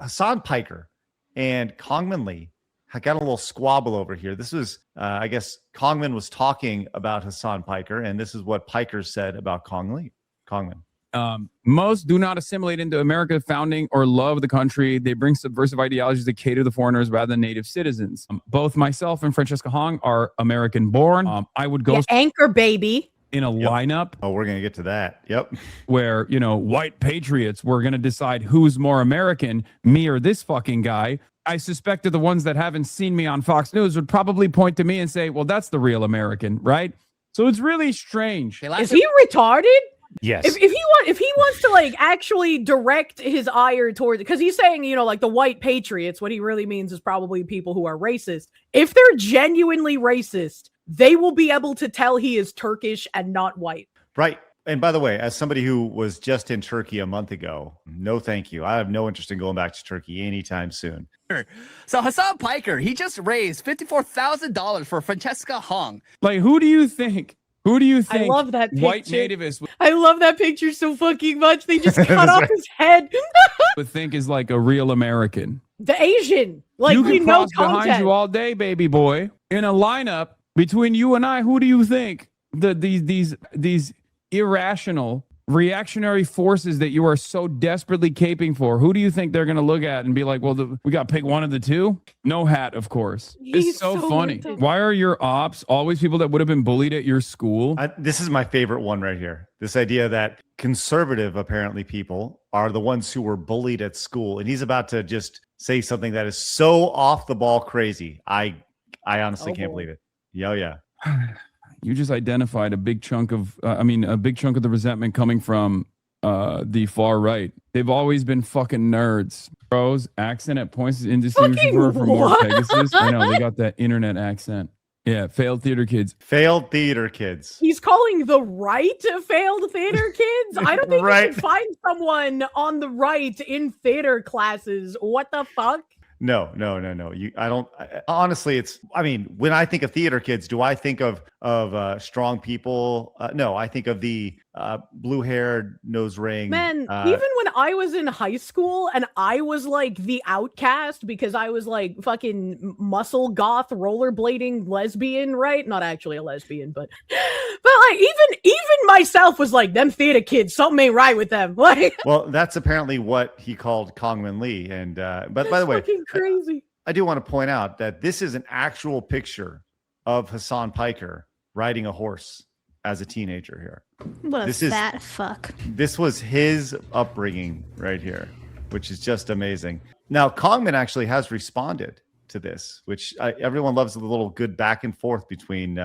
Hasan Piker and Kangmin Lee I got a little squabble over here. This was, I guess, Kangmin was talking about Hasan Piker, and this is what Piker said about Kangmin. Most do not assimilate into America's founding or love the country. They bring subversive ideologies that cater to foreigners rather than native citizens. Both myself and Francesca Hong are American born. I would go anchor baby in a lineup. Oh, we're going to get to that. Yep. Where, you know, white patriots were going to decide who's more American, me or this fucking guy. I suspect that the ones that haven't seen me on Fox News would probably point to me and say, well, that's the real American, right? So it's really strange. Is he retarded? Yes. If he wants to like actually direct his ire towards, because he's saying, you know, like the white patriots, what he really means is probably people who are racist. If they're genuinely racist, they will be able to tell he is Turkish and not white. Right. And by the way, as somebody who was just in Turkey a month ago, no thank you. I have no interest in going back to Turkey anytime soon. So Hasan Piker, he just raised $54,000 for Francesca Hong. Like, who do you think? Who do you think? I love that picture. White nativist. I love that picture so fucking much. They just cut off his head. Would think is like a real American. The Asian, like you we can know cross behind you all day, baby boy. In a lineup between you and I, who do you think these irrational reactionary forces that you are so desperately caping for, who do you think they're going to look at and be like, well, we got to pick one of the two? No hat, of course. It's so funny. Why are your ops always people that would have been bullied at your school? This is my favorite one right here. This idea that conservative, apparently, people are the ones who were bullied at school. And he's about to just say something that is so off the ball crazy. I honestly can't believe it. Yeah. You just identified a big chunk of, the resentment coming from the far right. They've always been fucking nerds. Bros, accent at points is indistinguishable from more Pegasus. I know, they got that internet accent. Yeah, failed theater kids. Failed theater kids. He's calling the right failed theater kids? I don't think you can find someone on the right in theater classes. What the fuck? No. Honestly, when I think of theater kids, do I think of strong people? No, I think of the blue-haired nose ring. Man, even when I was in high school and I was like the outcast because I was like fucking muscle goth rollerblading lesbian, right? Not actually a lesbian, but like even myself was like, them theater kids, something ain't right with them. Like, well, that's apparently what he called Kangmin Lee. And but by the way, crazy. I do want to point out that this is an actual picture of Hasan Piker riding a horse as a teenager here. What a fat fuck. This was his upbringing right here, which is just amazing. Now, Kangmin actually has responded to this, which everyone loves a little good back and forth between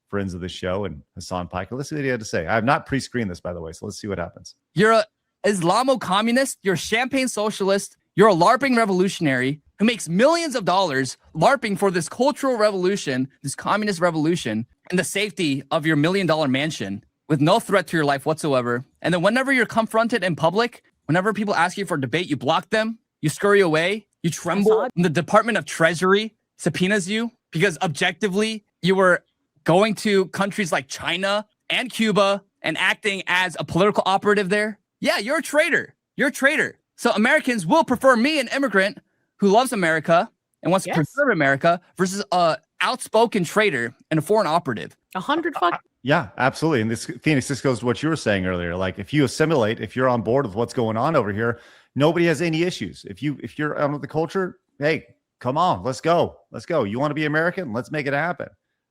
friends of the show and Hasan Piker. Let's see what he had to say. I have not pre-screened this, by the way, so let's see what happens. You're a Islamo-communist. You're a champagne socialist. You're a LARPing revolutionary who makes millions of dollars LARPing for this cultural revolution, this communist revolution, and the safety of your $1 million mansion with no threat to your life whatsoever. And then whenever you're confronted in public, whenever people ask you for a debate, you block them, you scurry away, you tremble. And the Department of Treasury subpoenas you because objectively you were going to countries like China and Cuba and acting as a political operative there. Yeah, you're a traitor. You're a traitor. So Americans will prefer me, an immigrant who loves America and wants to preserve America, versus a outspoken traitor and a foreign operative. 100 fuck. Yeah, absolutely. And this, Phoenix, this goes to what you were saying earlier. Like, if you assimilate, if you're on board with what's going on over here, nobody has any issues. If you're on with the culture, hey, come on, let's go. You want to be American? Let's make it happen.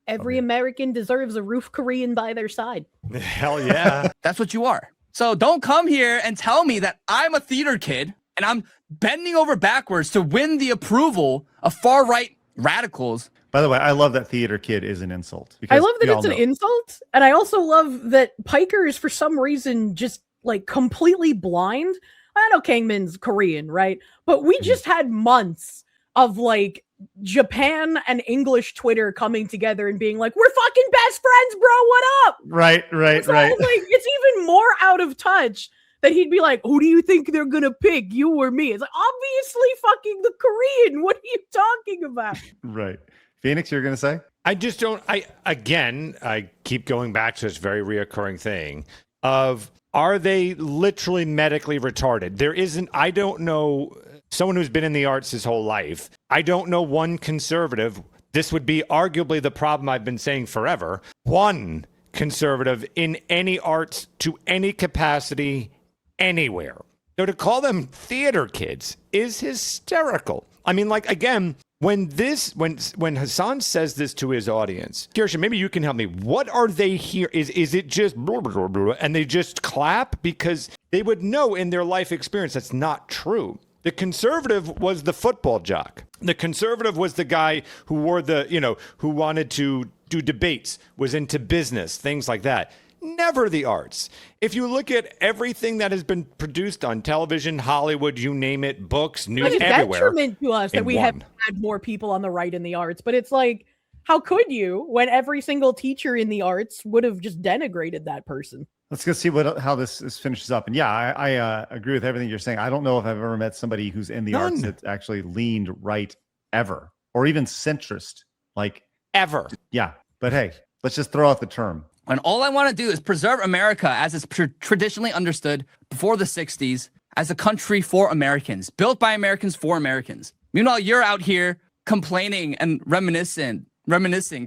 Every American deserves a roof Korean by their side. Hell yeah. That's what you are. So don't come here and tell me that I'm a theater kid and I'm bending over backwards to win the approval of far-right radicals. By the way, I love that theater kid is an insult. I love that it's an insult. And I also love that Piker is for some reason just like completely blind. I know Kangmin's Korean, right? But we just had months of like Japan and English Twitter coming together and being like, we're fucking best friends, bro. What up? Right. So, like, it's even more out of touch that he'd be like, who do you think they're going to pick, you or me? It's like, obviously fucking the Korean. What are you talking about? Right. Phoenix, you're going to say? I just don't, I keep going back to this very reoccurring thing of, are they literally medically retarded? I don't know someone who's been in the arts his whole life, I don't know one conservative. This would be arguably the problem I've been saying forever. One conservative in any arts to any capacity anywhere. So to call them theater kids is hysterical. I mean, like, again, when Hasan says this to his audience, Kirsha, maybe you can help me. What are they here? Is it just blah, blah, blah, blah, and they just clap? Because they would know in their life experience that's not true. The conservative was the football jock. The conservative was the guy who wore who wanted to do debates, was into business, things like that. Never the arts. If you look at everything that has been produced on television, Hollywood, you name it, books, news, it's everywhere. detriment to us that we have had more people on the right in the arts. But it's like, how could you when every single teacher in the arts would have just denigrated that person? Let's go see how this finishes up. And yeah, I agree with everything you're saying. I don't know if I've ever met somebody who's in the arts that actually leaned right ever, or even centrist, like ever. Yeah, but hey, let's just throw out the term. And all I want to do is preserve America as it's traditionally understood before the 60s as a country for Americans, built by Americans for Americans. Meanwhile, you're out here complaining and reminiscing,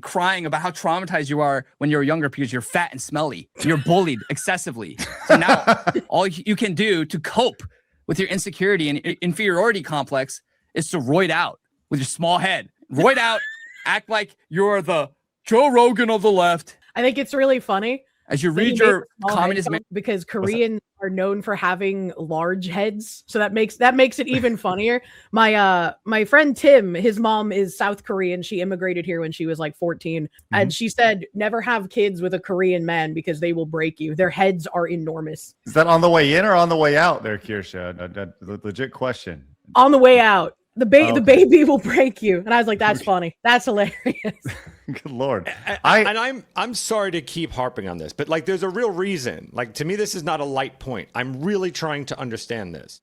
crying about how traumatized you are when you're younger because you're fat and smelly. You're bullied excessively. So now all you can do to cope with your insecurity and inferiority complex is to roid out with your small head. Roid out, act like you're the Joe Rogan of the left. I think it's really funny as you read your communist, because Koreans are known for having large heads, so that makes it even funnier. My friend Tim, his mom is South Korean. She immigrated here when she was like 14, and she said never have kids with a Korean man because they will break you. Their heads are enormous. Is that on the way in or on the way out there, Kirsha? A legit question. On the way out. The baby will break you. And I was like, that's funny. That's hilarious. Good Lord. I'm sorry to keep harping on this, but like there's a real reason. Like to me, this is not a light point. I'm really trying to understand this.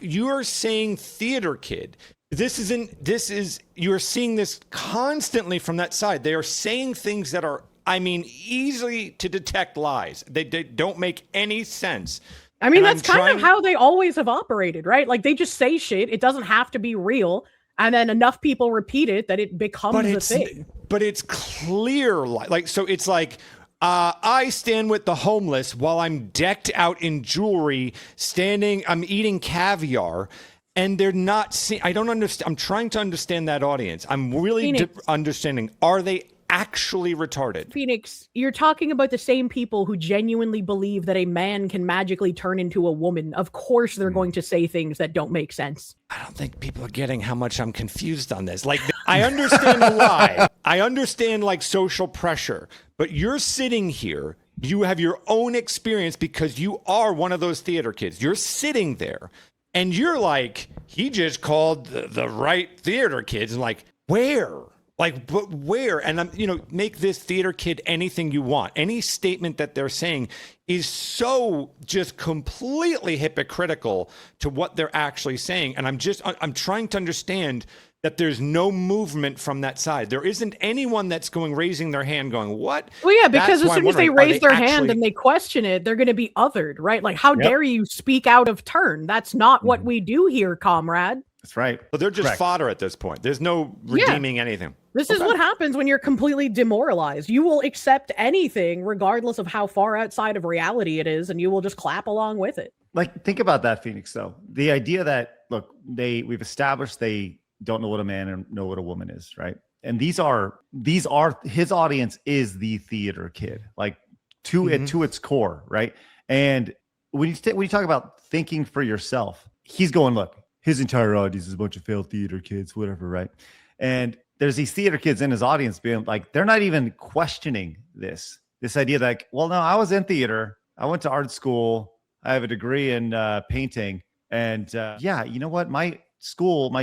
You are saying theater kid. You're seeing this constantly from that side. They are saying things that are, easily to detect lies. They don't make any sense. I mean, that's kind of how they always have operated, right? Like they just say shit. It doesn't have to be real. And then enough people repeat it that it becomes a thing. But it's clear. So it's like, I stand with the homeless while I'm decked out in jewelry, I'm eating caviar. And they're not seeing, I don't understand. I'm trying to understand that audience. I'm really understanding. Are they actually retarded? Phoenix, you're talking about the same people who genuinely believe that a man can magically turn into a woman. Of course they're going to say things that don't make sense. I don't think people are getting how much I'm confused on this. Like, I understand the lie. I understand like social pressure, but you're sitting here, you have your own experience because you are one of those theater kids. You're sitting there and you're like, he just called the right theater kids. And like, where? Like, but where? And make this theater kid anything you want. Any statement that they're saying is so just completely hypocritical to what they're actually saying. And I'm trying to understand that there's no movement from that side. There isn't anyone that's raising their hand going, what? Well, yeah, because as soon as they raise their hand and they question it, they're going to be othered, right? Like, how dare you speak out of turn? That's not what we do here, comrade. That's right. But they're just fodder at this point. There's no redeeming anything. This is what happens when you're completely demoralized. You will accept anything regardless of how far outside of reality it is, and you will just clap along with it. Like, think about that, Phoenix, though. The idea that, look, we've established they don't know what a man and know what a woman is, right? And these are his audience is the theater kid, like to its core, right? And when you talk about thinking for yourself, he's going, look, his entire audience is a bunch of failed theater kids, whatever, right? And there's these theater kids in his audience being like, they're not even questioning this idea that, like, well, no, I was in theater. I went to art school. I have a degree in painting. And yeah, you know what? My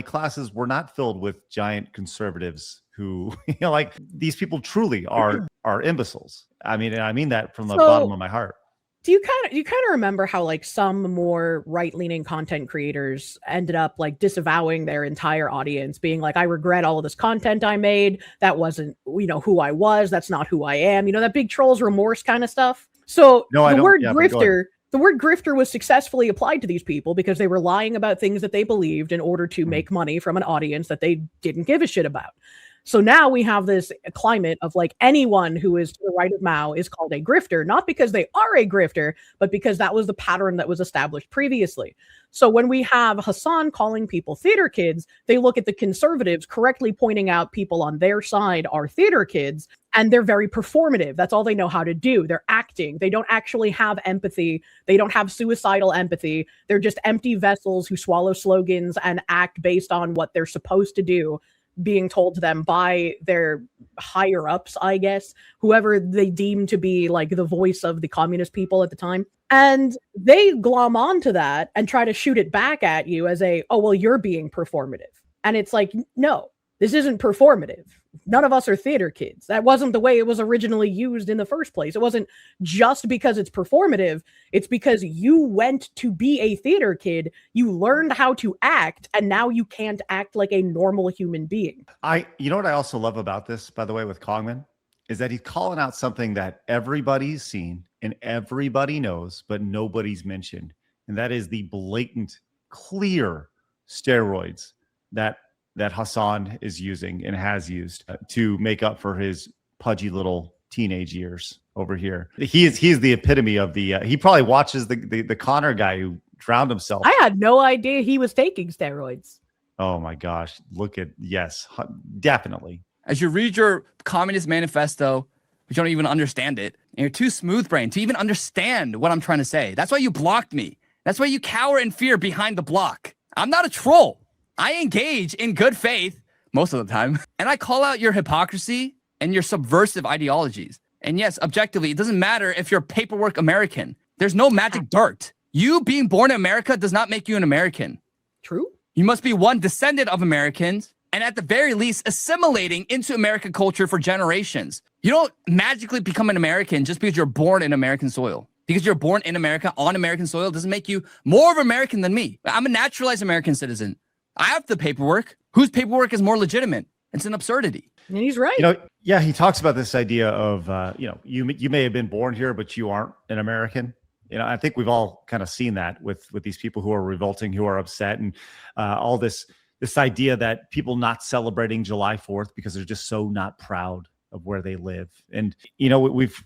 classes were not filled with giant conservatives who, like these people truly are imbeciles. I mean, and I mean that from the bottom of my heart. Do you kind of remember how like some more right-leaning content creators ended up like disavowing their entire audience, being like, I regret all of this content I made. That wasn't, who I was. That's not who I am. That big trolls remorse kind of stuff. So the word grifter The word grifter was successfully applied to these people because they were lying about things that they believed in order to make money from an audience that they didn't give a shit about. So now we have this climate of like anyone who is to the right of Mao is called a grifter, not because they are a grifter, but because that was the pattern that was established previously. So when we have Hasan calling people theater kids, they look at the conservatives correctly pointing out people on their side are theater kids, and they're very performative. That's all they know how to do. They're acting. They don't actually have empathy. They don't have suicidal empathy. They're just empty vessels who swallow slogans and act based on what they're supposed to do, being told to them by their higher ups, I guess, whoever they deem to be like the voice of the communist people at the time. And they glom onto that and try to shoot it back at you as oh, well, you're being performative. And it's like, no, this isn't performative. None of us are theater kids. That wasn't the way it was originally used in the first place. It wasn't just because it's performative. It's because you went to be a theater kid. You learned how to act, and now you can't act like a normal human being. You know what I also love about this, by the way, with Kangmin, is that he's calling out something that everybody's seen and everybody knows, but nobody's mentioned. And that is the blatant, clear steroids that Hasan is using and has used to make up for his pudgy little teenage years over here. He is the epitome of the he probably watches the Connor guy who drowned himself. I had no idea he was taking steroids. Oh my gosh. Yes, definitely. As you read your Communist Manifesto, but you don't even understand it, and you're too smooth-brained to even understand what I'm trying to say. That's why you blocked me. That's why you cower in fear behind the block. I'm not a troll. I engage in good faith most of the time, and I call out your hypocrisy and your subversive ideologies. And yes, objectively, it doesn't matter if you're paperwork American. There's no magic dart. You being born in America does not make you an American. True. You must be one descendant of Americans, and at the very least, assimilating into American culture for generations. You don't magically become an American just because you're born in American soil. Because you're born in America on American soil doesn't make you more of an American than me. I'm a naturalized American citizen. I have the paperwork. Whose paperwork is more legitimate? It's an absurdity. And he's right. Yeah, he talks about this idea of, you may have been born here, but you aren't an American. I think we've all kind of seen that with these people who are revolting, who are upset, and all this idea that people not celebrating July 4th because they're just so not proud of where they live. And, we've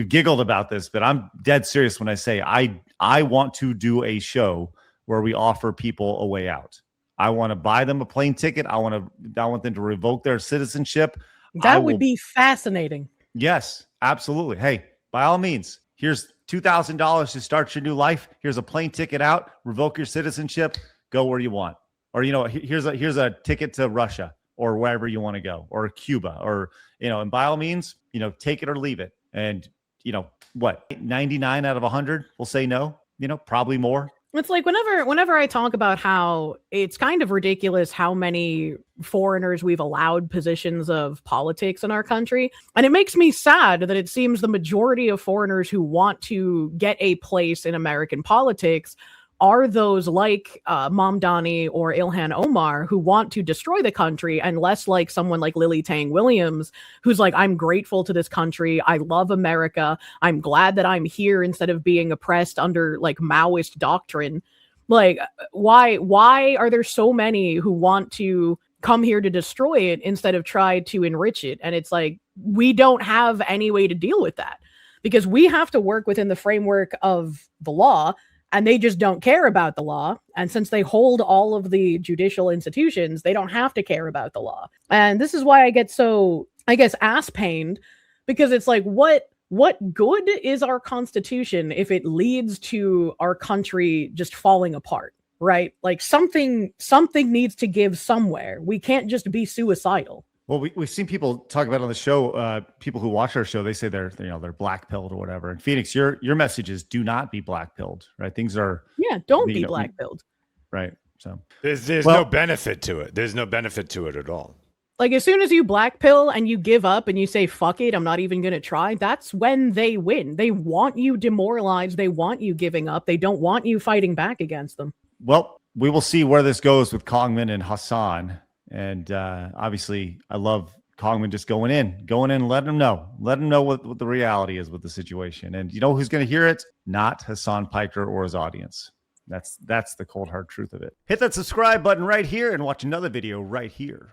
giggled about this, but I'm dead serious when I say I want to do a show where we offer people a way out. I want to buy them a plane ticket. I want them to revoke their citizenship. That would be fascinating. Yes, absolutely. Hey, by all means, here's $2,000 to start your new life. Here's a plane ticket out. Revoke your citizenship. Go where you want. Or here's a ticket to Russia or wherever you want to go, or Cuba, or and by all means, take it or leave it. And 99 out of 100 will say no. Probably more. It's like whenever I talk about how it's kind of ridiculous how many foreigners we've allowed positions of politics in our country. And it makes me sad that it seems the majority of foreigners who want to get a place in American politics are those like Mamdani or Ilhan Omar, who want to destroy the country, and less like someone like Lily Tang Williams, who's like, I'm grateful to this country. I love America. I'm glad that I'm here instead of being oppressed under like Maoist doctrine. Like, why are there so many who want to come here to destroy it instead of try to enrich it? And it's like, we don't have any way to deal with that because we have to work within the framework of the law. And they just don't care about the law. And since they hold all of the judicial institutions, they don't have to care about the law. And this is why I get so, I guess, ass pained, because it's like, what good is our Constitution if it leads to our country just falling apart, right? Like something needs to give somewhere. We can't just be suicidal. Well, we've seen people talk about on the show, people who watch our show, they say they're black-pilled or whatever. And Phoenix, your message is do not be black-pilled, right? Things are... Yeah, don't be black-pilled. Right, so... There's no benefit to it. There's no benefit to it at all. Like, as soon as you black pill and you give up and you say, fuck it, I'm not even going to try, that's when they win. They want you demoralized. They want you giving up. They don't want you fighting back against them. Well, we will see where this goes with Kangmin and Hasan. And obviously, I love Kangmin just going in, letting him know what the reality is with the situation. And you know who's going to hear it? Not Hasan Piker or his audience. That's the cold hard truth of it. Hit that subscribe button right here and watch another video right here.